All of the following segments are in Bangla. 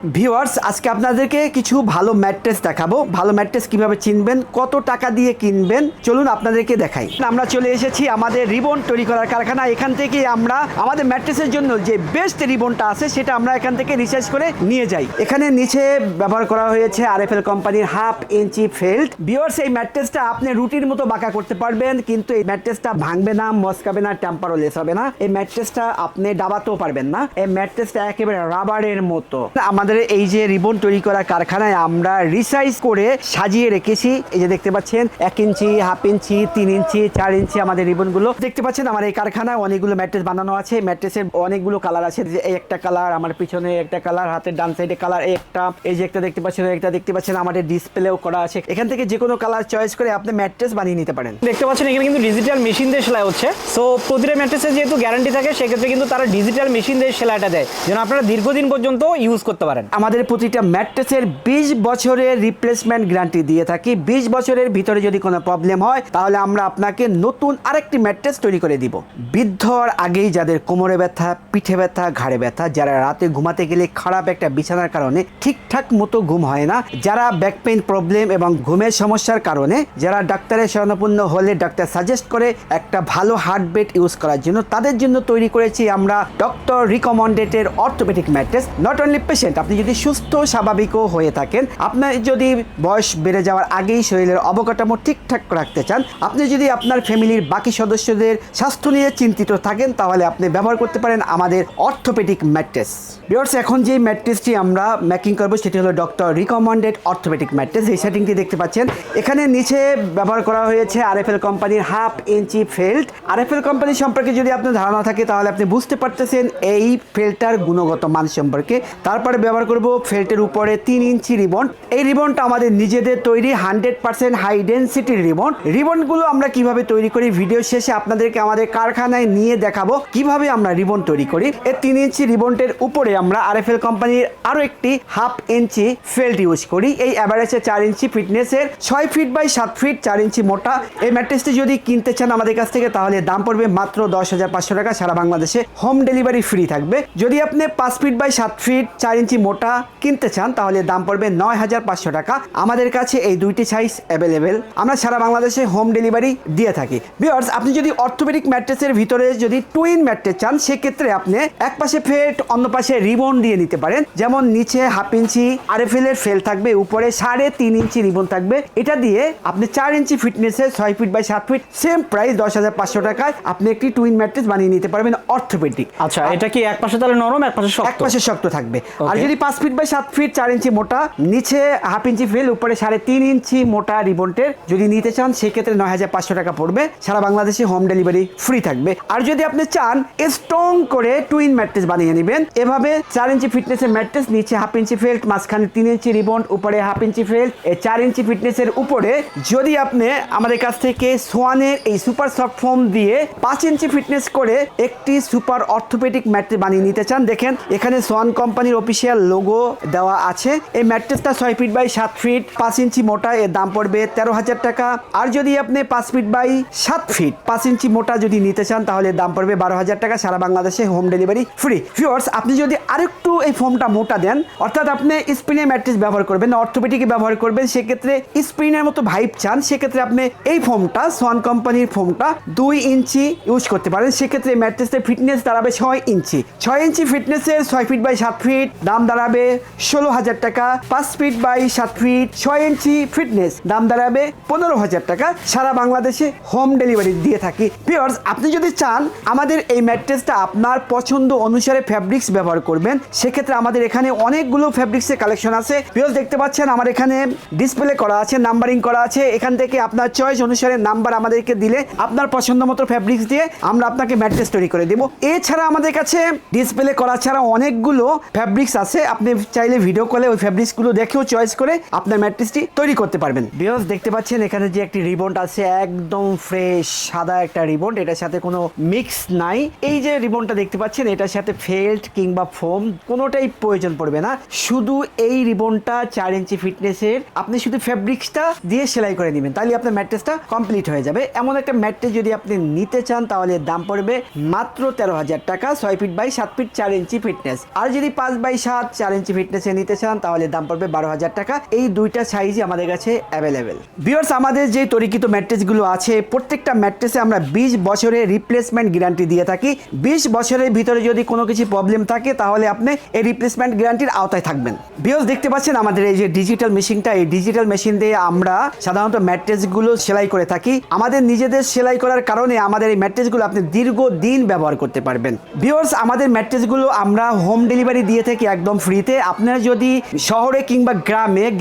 ভিউয়ার্স আজকে আপনাদেরকে কিছু ভালো ম্যাট্রেস দেখাবো। ভালো ম্যাট্রেস কিভাবে চিনবেন, কত টাকা দিয়ে কিনবেন, চলুন আপনাদেরকে দেখাই। আমরা চলে এসেছি আমাদের রিবন তৈরি করার কারখানা। এখান থেকে আমরা আমাদের ম্যাট্রেসের জন্য যে বেস্ট রিবনটা আছে সেটা আমরা এখান থেকে রিসার্চ করে নিয়ে যাই। এখানে নিচে ব্যবহার করা হয়েছে আরএফএল কোম্পানির 1/2 ইঞ্চি ফেল্ট। ভিউয়ার্স এই ম্যাট্রেসটা আপনি রুটির মতো বাঁকা করতে পারবেন, কিন্তু এই ম্যাট্রেসটা ভাঙবে না, মচকাবে না, টেম্পারও লেস হবে না। এই ম্যাট্রেসটা আপনি ডাবাতেও পারবেন না। এই ম্যাট্রেসটা একেবারে রাবারের মতো। আমাদের এই যে রিবন তৈরি করা কারখানায় আমরা রিসাইজ করে সাজিয়ে রেখেছি। এই যে দেখতে পাচ্ছেন 1 ইঞ্চি, 1/2 ইঞ্চি, 3 ইঞ্চি, 4 ইঞ্চি আমাদের রিবনগুলো দেখতে পাচ্ছেন। আমার এই কারখানায় অনেকগুলো ম্যাট্রেস বানানো আছে। ম্যাট্রেসের অনেকগুলো কালার আছে। এই একটা কালার, আমার পিছনে একটা কালার, হাতের ডান সাইডে কালার একটা, এই যে একটা দেখতে পাচ্ছেন, একটা দেখতে পাচ্ছেন আমাদের ডিসপ্লেও করা আছে। এখান থেকে যে কোনো কালার চয়েস করে আপনি ম্যাট্রেস বানিয়ে নিতে পারেন। দেখতে পাচ্ছেন এখানে কিন্তু ডিজিটাল মেশিন দিয়ে সেলাই হচ্ছে। সো প্রতিটা ম্যাট্রেসের যেহেতু গ্যারান্টি থাকে, সেক্ষেত্রে কিন্তু তারা ডিজিটাল মেশিন দিয়ে সেলাইটা দেয়, যেন আপনারা দীর্ঘদিন পর্যন্ত ইউজ করতে পারেন। আমাদের প্রতিটা ম্যাট্রেসের 20 বছরের রিপ্লেসমেন্ট গ্যারান্টি দিয়ে থাকি। 20 বছরের ভিতরে যদি কোনো প্রবলেম হয় তাহলে আমরা আপনাকে নতুন আরেকটি ম্যাট্রেস তৈরি করে দিব। বৃদ্ধর আগেই যাদের কোমরে ব্যথা, পিঠে ব্যথা, ঘাড়ে ব্যথা, যারা রাতে ঘুমাতে গেলে খারাপ একটা বিছানার কারণে ঠিকঠাক মতো ঘুম হয় না, যারা ব্যাক পেইন প্রবলেম এবং ঘুমের সমস্যার কারণে, যারা ডাক্তারের শরণাপন্ন হলে ডাক্তার সাজেস্ট করে একটা ভালো হার্ট বেড ইউজ করার জন্য, তাদের জন্য তৈরি করেছি আমরা doctor recommended orthopaedic mattress. Not only patient, আপনি যদি সুস্থ স্বাভাবিকও হয়ে থাকেন, আপনার যদি বয়স বেড়ে যাওয়ার আগেই শরীরের অবকাঠামো ঠিকঠাক রাখতে চান, আপনি যদি আপনার ফ্যামিলির বাকি সদস্যদের স্বাস্থ্য নিয়ে চিন্তিত থাকেন, তাহলে আপনি ব্যবহার করতে পারেন আমাদের অর্থোপেডিক ম্যাট্রেস। ভিউয়ার্স এখন যে ম্যাট্রেসটি আমরা মেকিং করবো সেটি হলো ডক্টর রিকমেন্ডেড অর্থোপেডিক ম্যাট্রেস। এই সেটিংটি দেখতে পাচ্ছেন। এখানে নিচে ব্যবহার করা হয়েছে আরএফএল কোম্পানির 1/2 ইঞ্চি ফেল্ট। আরএফএল কোম্পানি সম্পর্কে যদি আপনার ধারণা থাকে তাহলে আপনি বুঝতে পারতেছেন এই ফেল্টার গুণগত মান সম্পর্কে। তারপরে ব্যবহার করব ফেল্টের উপরে 3 ইঞ্চি রিবন। এই রিবনটা আমাদের নিজেদের তৈরি 100% হাই ডেন্সিটির রিবন। রিবনগুলো আমরা কিভাবে তৈরি করি ভিডিও শেষে আপনাদেরকে আমাদের কারখানায় নিয়ে দেখাবো কিভাবে আমরা রিবন তৈরি করি। এই 3 ইঞ্চি রিবনটের উপরে আমরা আরএফএল কোম্পানির আরো একটি 1/2 ইঞ্চি ফেল্ট ইউজ করি। এই অ্যাভারেজে 4 ইঞ্চি ফিটনেসের 6 ফিট বাই 7 ফিট 4 ইঞ্চি মোটা। এই ম্যাট্রেসটি যদি কিনতে চান আমাদের কাছ থেকে তাহলে দাম পড়বে মাত্র 10,500 টাকা। সারা বাংলাদেশে হোম ডেলিভারি ফ্রি থাকবে। যদি আপনি 5 ফিট বাই 7 ফিট 4 ইঞ্চি মোটা কিনতে চান তাহলে দাম পড়বে 9,500 টাকা। আমাদের কাছে এই দুইটি সাইজ অ্যাভেলেবেল। আমরা সারা বাংলাদেশে হোম ডেলিভারি দিয়ে থাকি। ভিউয়ার্স আপনি যদি অর্থোপেডিক ম্যাট্রেসের ভিতরে যদি টুইন ম্যাট্রেস চান, সেক্ষেত্রে আপনি এক পাশে ফেল্ট, অন্য পাশে রিবন দিয়ে নিতে পারেন। যেমন নিচে 1/2 ইঞ্চি আরএফএল এর ফেল্ট থাকবে, উপরে 3.5 ইঞ্চি রিবন থাকবে। এটা দিয়ে আপনি 4 ইঞ্চি ফিটনেসের 6 feet by 7 feet same price 10,500 টাকায় আপনি একটি টুইন ম্যাট্রেস বানিয়ে নিতে পারবেন অর্থোপেডিক। আচ্ছা, এটা কি এক পাশে তাহলে নরম, এক পাশে শক্ত? এক পাশে শক্ত থাকবে। আর যদি 5 ফিট বাই 7 ফিট 4 ইঞ্চি মোটা, নিচে 1/2 ইঞ্চি ফেল, উপরে 3.5 ইঞ্চি মোটা রিবনটের যদি নিতে চান সেক্ষেত্রে 9,500 টাকা পড়বে। সারা বাংলাদেশে হোম ডেলিভারি ফ্রি থাকবে। আর যদি আপনি চান স্ট্রং করে টুইন ম্যাট্রেস বানিয়ে নেবেন, এভাবে 4 ইঞ্চি ফিটনেসের ম্যাট্রেস, নিচে 1/2 ইঞ্চি ফেল্ট, মাঝখানে 3 ইঞ্চি রিবন, উপরে 1/2 ইঞ্চি ফেল্ট, এই 4 ইঞ্চি ফিটনেসের উপরে যদি আপনি আমাদের কাছ থেকে সোয়ানের এই সুপার সফট ফোম দিয়ে 5 ইঞ্চি ফিটনেস করে একটি সুপার অর্থোপেডিক ম্যাট্রেস বানিয়ে নিতে চান, দেখেন এখানে সোয়ান কোম্পানির অফিসিয়াল লোগো দেওয়া আছে। এই ম্যাট্রেসটা 6 ফিট বাই 7 ফিট 5 ইঞ্চি মোটা, এর দাম পড়বে 13,000 টাকা। আর যদি আপনি 5 ফিট বাই 7 ফিট 5 ইঞ্চি মোটা যদি নিতে চান তাহলে দাম পড়বে 12,000 টাকা। সারা বাংলাদেশে হোম ডেলিভারি ফ্রি। ভিউয়ার্স আপনি যদি আরেকটু এই ফোমটা মোটা দেন, অর্থাৎ আপনি স্প্রিনের ম্যাট্রেস ব্যবহার করবেন, অর্থোপেডিকে ব্যবহার করবেন, সেক্ষেত্রে স্প্রিনের মতো ভাইব চান, সেক্ষেত্রে আপনি এই ফোমটা সোয়ান কোম্পানির ফোমটা 2 ইঞ্চি ইউজ করতে পারেন। সেক্ষেত্রে ম্যাট্রেসের ফিটনেস দাঁড়াবে 6 ইঞ্চি। 6 ইঞ্চি ফিটনেসের 6 ফিট বাই 7 ফিট দাম দাঁড়াবে 16,000 টাকা। 5 ফিট বাই 7 ফিট 6 ইঞ্চি ফিটনেস দাম দাঁড়াবে 15,000 টাকা। সারা বাংলাদেশে হোম ডেলিভারি দিয়ে থাকি। ভিউয়ার্স আপনি যদি চান আমাদের এই ম্যাট্রেসটা আপনার পছন্দ অনুসারে ফ্যাব্রিক্স ব্যবহার করবেন, সেক্ষেত্রে আমাদের এখানে অনেকগুলো ফ্যাব্রিক্সের কালেকশন আছে। ভিউয়ার্স দেখতে পাচ্ছেন আমার এখানে ডিসপ্লে করা আছে, নাম্বারিং করা আছে। এখান থেকে আপনার চয়েস অনুসারে নাম্বার আমাদেরকে দিলে আপনার পছন্দ মতো ফ্যাব্রিক্স দিয়ে আমরা আপনাকে ম্যাট্রেস তৈরি করে দেবো। এছাড়া আমাদের কাছে ডিসপ্লে করা ছাড়া অনেকগুলো ফ্যাব্রিক্স আছে। আপনি চাইলে ভিডিও কলে ওই ফ্যাব্রিক্সগুলো দেখেও চয়েস করে আপনার ম্যাট্রেসটি তৈরি করতে পারবেন। ভিউয়ার্স দেখতে পাচ্ছেন এখানে যে একটি রিবন আছে, একদম ফ্রেশ সাদা একটা রিবন, এটার সাথে কোনো মিক্স নাই। এই যে রিবনটা দেখতে পাচ্ছেন এটার সাথে ফেল্ট কিংবা ফোম কোনোটাই প্রয়োজন পড়বে না। শুধু এই রিবনটা 4 ইঞ্চি ফিটনেসের আপনি শুধু ফ্যাব্রিক্সটা দিয়ে সেলাই করে নেবেন, তাহলে আপনার ম্যাট্রেসটা কমপ্লিট হয়ে যাবে। এমন একটা ম্যাট্রেস যদি আপনি নিতে চান তাহলে দাম পড়বে মাত্র 13,000 টাকা। 6 feet by 7 feet 4 inch fitness. আর যদি 5 বাই 7 4 ইঞ্চি ফিটনেসে নিতে চান তাহলে দাম পড়বে 12,000 টাকা। এই দুইটা সাইজই আমাদের কাছে অ্যাভেলেবেল। ভিউয়ার্স, আমাদের যে তৈরিকৃত ম্যাট্রেসগুলো আছে প্রত্যেকটা ম্যাট্রেসে আমরা 20 বছরের রিপ্লেসমেন্ট গ্যারান্টি দিয়ে থাকি। 20 বছরের ভিতরে যদি কোনো কিছু প্রবলেম থাকে তাহলে আপনি এই রিপ্লেসমেন্ট গ্যারান্টির আওতায় থাকবেন। ভিউয়ার্স, দেখতে পাচ্ছেন আমাদের এই যে ডিজিটাল মেশিনটা, এই ডিজিটাল মেশিন দিয়ে আমরা সাধারণত ম্যাট্রেসগুলো সেলাই করে থাকি। আমাদের নিজেদের সেলাই করার কারণে আমাদের এই ম্যাট্রেসগুলো আপনি দীর্ঘদিন ব্যবহার করতে পারবেন। ভিউয়ার্স, আমাদের ম্যাট্রেসগুলো আমরা হোম ডেলিভারি দিয়ে থাকি একদম ফ্রিতে। আপনারা যদি শহরে কিংবা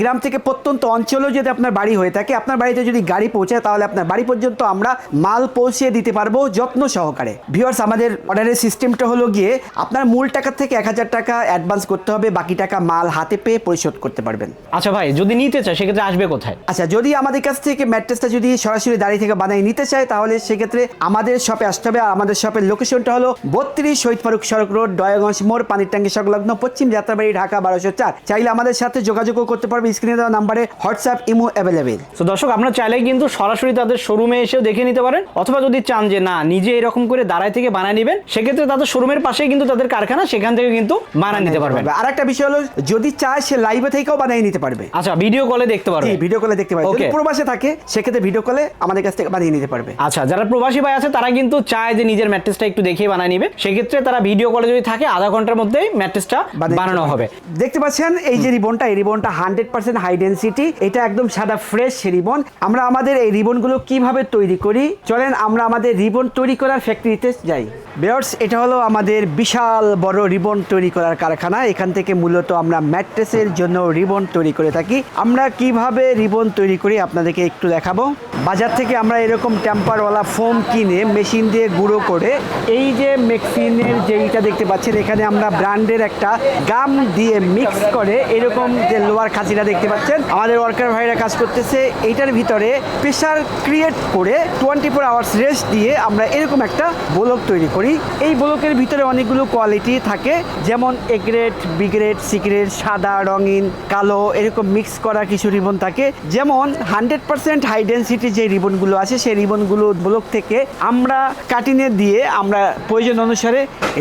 গ্রাম থেকে প্রত্যন্ত অঞ্চলেও যদি আপনার বাড়ি হয়ে থাকে, আপনার বাড়িতে যদি গাড়ি পৌঁছায় তাহলে আপনার বাড়ি পর্যন্ত আমরা মাল পৌঁছে দিতে পারবো যত্ন সহকারে। ভিউয়ার্স, আমাদের অর্ডারের সিস্টেমটা হলো গিয়ে আপনার মূল টাকা থেকে 1,000 টাকা অ্যাডভান্স করতে হবে, বাকি টাকা মাল হাতে পেয়ে পরিশোধ করতে পারবেন। আচ্ছা ভাই, যদি নিতে চায় সেক্ষেত্রে আসবে কোথায়? আচ্ছা, যদি আমাদের কাছ থেকে ম্যাট্রেসটা যদি সরাসরি দাঁড়িয়ে থেকে বানিয়ে নিতে চায় তাহলে সেক্ষেত্রে আমাদের শপে আসতে হবে। আর আমাদের শপের লোকেশনটা হলো 32 শহীদ ফারুক সড়ক রোড, দয়াগঞ্জ মোড়, পানির ট্যাঙ্কি সংলগ্ন, পশ্চিম যাত্রাবাড়ি, ঢাকা 1204। চাইলে আমাদের সাথে যোগাযোগও করতে পারবে। স্ক্রিনে দেওয়া নাম্বারে হোয়াটসঅ্যাপ, ইমো অ্যাভেলেবেল। তো দর্শক, আপনারা চাইলে কিন্তু সরাসরি তাদের শোরুমে এসেও দেখে নিতে পারেন, অথবা যদি চান যে না নিজে এরকম করে দাঁড়ায় থেকে বানিয়ে নেবেন সেক্ষেত্রে তাদের শোরুমের পাশেই কিন্তু তাদের কারখানা, সেখান থেকে কিন্তু বানিয়ে নিতে পারবেন। আর একটা বিষয় হলো যদি চায় সে লাইভে থেকেও বানিয়ে নিতে পারবে। আচ্ছা, ভিডিও কলে দেখতে পারবে? ভিডিও কলে দেখতে পারবে। যদি প্রবাসে থাকে সেক্ষেত্রে ভিডিও কলে আমাদের কাছ থেকে বানিয়ে নিতে পারবে। আচ্ছা, যারা প্রবাসী ভাই আছে তারা কিন্তু চায় যে নিজের ম্যাট্রেসটা একটু দেখিয়ে বানিয়ে নিবে, সেক্ষেত্রে তারা ভিডিও কলে যদি থাকে আধা ঘন্টার মধ্যেই ম্যাট্রেসটা বানানো হবে। দেখতে পাচ্ছেন এই যে রিবনটা, এই রিবনটা 100% হাই ডেনসিটি। এটা একদম সাদা ফ্রেশ রিবন। আমরা আমাদের এই রিবনগুলো কিভাবে তৈরি করি চলেন আমরা আমাদের রিবন তৈরি করার ফ্যাক্টরিতে যাই। ভিউয়ার্স, এটা হলো আমাদের বিশাল বড় রিবন তৈরি করার কারখানা। এখান থেকে মূলত আমরা ম্যাট্রেসের জন্য রিবন তৈরি করে থাকি। আমরা কিভাবে রিবন তৈরি করি আপনাদেরকে একটু দেখাবো। বাজার থেকে আমরা এরকম টেম্পারওয়ালা ফোম কিনে মেশিন দিয়ে গুঁড়ো করে এই যে মেক্সিনের যেইটা দেখতে পাচ্ছেন এখানে আমরা ব্র্যান্ডের একটা গাম দিয়ে মিক্স করে এরকম যে লোয়ার খাঁচিটা দেখতে পাচ্ছেন আমাদের ওয়ার্কার ভাইরা কাজ করতেছে। এইটার ভিতরে প্রেশার ক্রিয়েট করে 24 আওয়ার্স রেস্ট দিয়ে আমরা এরকম একটা ব্লক তৈরি করি। এই ব্লকের ভিতরে অনেকগুলো কোয়ালিটি থাকে, যেমন A grade, B grade, C grade, সাদা, রঙিন, কালো, এরকম মিক্স করা কিছু রিবন থাকে। যেমন 100% হাই ডেনসিটি যে রিবনগুলো আছে সেই রিবনগুলো ব্লক থেকে আমরা কাটিনে দিয়ে আমরা প্রয়োজন অনুসারে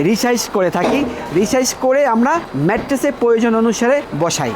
রিসাইজ করে থাকি। রিসাইজ করে আমরা ম্যাট্রেসে প্রয়োজন অনুসারে বসাই।